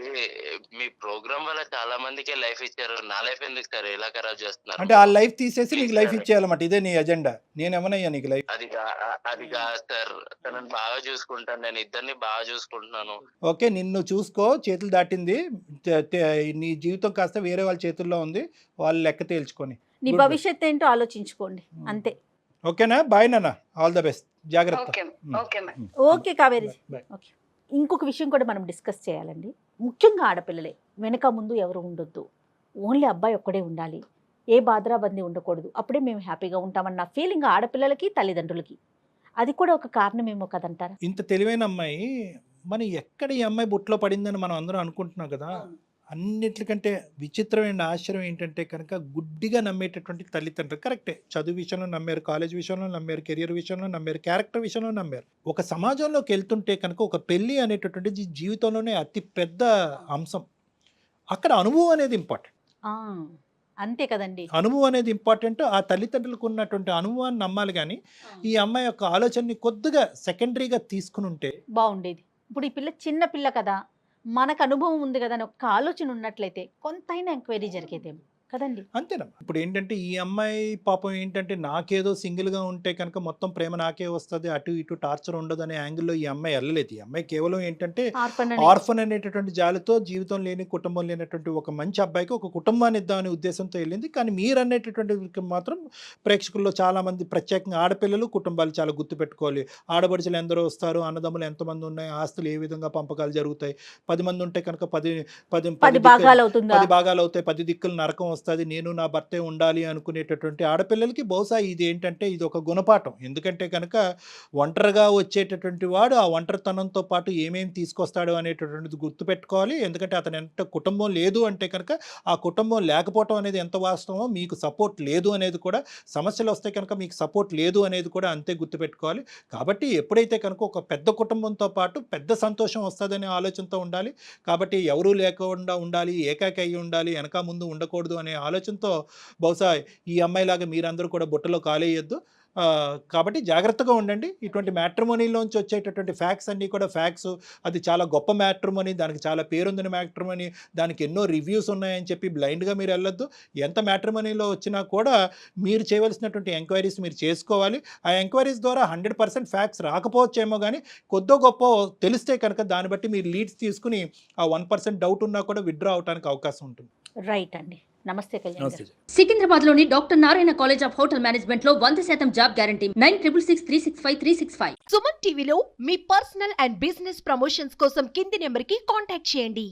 మీ ప్రోగ్రామ్ వల్ల చాలా మందికి లైఫ్ ఇచ్చారు, నా లైఫ్ ఎందుకు సార్ ఇలా ఖరాబ్ చేస్తున్నారు? అంటే ఆ లైఫ్ తీసేసి నీకు లైఫ్ ఇచ్చేయాలన్నమాట, ఇదే నీ ఎజెండా. నేనేమనయ్యా నీకు లైఫ్? అది కాదు సార్, తనని బాగా చూసుకుంటాను, నేను ఇద్దరిని బాగా చూసుకుంటున్నాను. ఓకే, నిన్ను చూసుకో, చేతులు దాటింది, నీ జీవితం కాస్త వేరే వాళ్ళ చేతుల్లో ఉంది, వాళ్ళు లెక్క తేల్చుకొని నీ భవిష్యత్ ఏంటో ఆలోచించుకోండి, అంతే. ఓకేనా? బాయ్ నాన్న, ఆల్ ద బెస్ట్, జాగ్రత్త. ఓకే కావేరి. ఓకే, ఇంకొక విషయం కూడా మనం డిస్కస్ చేయాలండి. ముఖ్యంగా ఆడపిల్లలే, వెనక ముందు ఎవరు ఉండొద్దు, ఓన్లీ అబ్బాయి ఒక్కడే ఉండాలి, ఏ బాధరాబందీ ఉండకూడదు, అప్పుడే మేము హ్యాపీగా ఉంటామన్న ఫీలింగ్ ఆడపిల్లలకి తల్లిదండ్రులకి. అది కూడా ఒక కారణమేమో కదంటారా? ఇంత తెలివైన అమ్మాయి మన ఎక్కడ ఈ అమ్మాయి బుట్లో పడిందని మనం అందరం అనుకుంటున్నాం కదా. అన్నిటికంటే విచిత్రమైన ఆశ్చర్యం ఏంటంటే కనుక గుడ్డిగా నమ్మేటటువంటి తల్లిదండ్రులు. కరెక్టే, చదువు విషయంలో నమ్మారు, కాలేజ్ విషయంలో నమ్మారు, కెరియర్ విషయంలో నమ్మారు, క్యారెక్టర్ విషయంలో నమ్మారు. ఒక సమాజంలోకి వెళ్తుంటే కనుక ఒక పెళ్ళి అనేటటువంటిది జీవితంలోనే అతి పెద్ద అంశం. అక్కడ అనుభవం అనేది ఇంపార్టెంట్. ఆ, అంతే కదండి. అనుభవం అనేది ఇంపార్టెంట్. ఆ తల్లిదండ్రులకు ఉన్నటువంటి అనుభవాన్ని నమ్మాలి, కానీ ఈ అమ్మాయి యొక్క ఆలోచనని కొద్దిగా సెకండరీగా తీసుకుని ఉంటే బాగుండేది. ఇప్పుడు ఈ పిల్ల చిన్న పిల్ల కదా, మనకు అనుభవం ఉంది కదా అని ఒక ఆలోచన ఉన్నట్లయితే కొంతైనా ఎంక్వైరీ జరిగేదేమో కదండి. అంతేనమ్మా. ఇప్పుడు ఏంటంటే ఈ అమ్మాయి పాపం ఏంటంటే నాకేదో సింగిల్గా ఉంటే కనుక మొత్తం ప్రేమ నాకే వస్తుంది, అటు ఇటు టార్చర్ ఉండదు అనే యాంగిల్లో ఈ అమ్మాయి వెళ్ళలేదు. ఈ అమ్మాయి కేవలం ఏంటంటే ఆర్ఫన్ అనేటటువంటి జాలితో, జీవితం లేని కుటుంబం లేనటువంటి ఒక మంచి అబ్బాయికి ఒక కుటుంబాన్ని ఇద్దామనే ఉద్దేశంతో వెళ్ళింది. కానీ మీరు అనేటటువంటి మాత్రం ప్రేక్షకుల్లో చాలామంది, ప్రత్యేకంగా ఆడపిల్లలు కుటుంబాలు చాలా గుర్తుపెట్టుకోవాలి. ఆడపడుచులు ఎందరో వస్తారు, అన్నదమ్ములు ఎంతమంది ఉన్నాయి, ఆస్తులు ఏ విధంగా పంపకాలు జరుగుతాయి, 10 మంది ఉంటే కనుక 10 భాగాలు అవుతుందా, 10 భాగాలు అవుతాయి, 10 దిక్కులు నరకం వస్తుంది, నేను నా భర్తే ఉండాలి అనుకునేటటువంటి ఆడపిల్లలకి బహుశా ఇది ఏంటంటే ఇది ఒక గుణపాఠం. ఎందుకంటే కనుక ఒంటరిగా వచ్చేటటువంటి వాడు ఆ ఒంటరితనంతో పాటు ఏమేమి తీసుకొస్తాడు అనేటటువంటిది గుర్తుపెట్టుకోవాలి. ఎందుకంటే అతను ఎంత కుటుంబం లేదు అంటే కనుక ఆ కుటుంబం లేకపోవటం అనేది ఎంత వాస్తవమో, మీకు సపోర్ట్ లేదు అనేది కూడా, సమస్యలు వస్తే కనుక మీకు సపోర్ట్ లేదు అనేది కూడా అంతే గుర్తుపెట్టుకోవాలి. కాబట్టి ఎప్పుడైతే కనుక ఒక పెద్ద కుటుంబంతో పాటు పెద్ద సంతోషం వస్తుందనే ఆలోచనతో ఉండాలి. కాబట్టి ఎవరూ లేకుండా ఉండాలి, ఏకాకి అయ్యి ఉండాలి, వెనక ముందు ఉండకూడదు అనే ఆలోచనతో బహుశా ఈ అమ్మాయిలాగా మీరందరూ కూడా బుట్టలో కాలేయొద్దు. కాబట్టి జాగ్రత్తగా ఉండండి. ఇటువంటి మ్యాట్రిమోనీలోంచి వచ్చేటటువంటి ఫ్యాక్ట్స్ అన్నీ కూడా ఫ్యాక్ట్స్, అది చాలా గొప్ప మ్యాట్రిమోనీ, దానికి చాలా పేరుందని మ్యాట్రిమోనీ, దానికి ఎన్నో రివ్యూస్ ఉన్నాయని చెప్పి బ్లైండ్గా మీరు వెళ్ళొద్దు. ఎంత మ్యాట్రిమోనీలో వచ్చినా కూడా మీరు చేయవలసినటువంటి ఎంక్వైరీస్ మీరు చేసుకోవాలి. ఆ ఎంక్వైరీస్ ద్వారా 100% ఫ్యాక్ట్స్ రాకపోవచ్చేమో, కానీ కొద్దో గొప్ప తెలిస్తే కనుక దాన్ని బట్టి మీరు లీడ్స్ తీసుకుని ఆ 1% డౌట్ ఉన్నా కూడా విత్డ్రా అవడానికి అవకాశం ఉంటుంది. రైట్ అండి. నమస్తే కళ్యాణ్ గారు. సికింద్రాబాద్ లోని doctor Narayana college of hotel management లో 100% జాబ్ గ్యారంటీ. 966365365365. సుమన్ టీవీలో మీ పర్సనల్ అండ్ బిజినెస్ ప్రమోషన్స్ కోసం కింది నెంబర్ కి కాంటాక్ట్ చేయండి.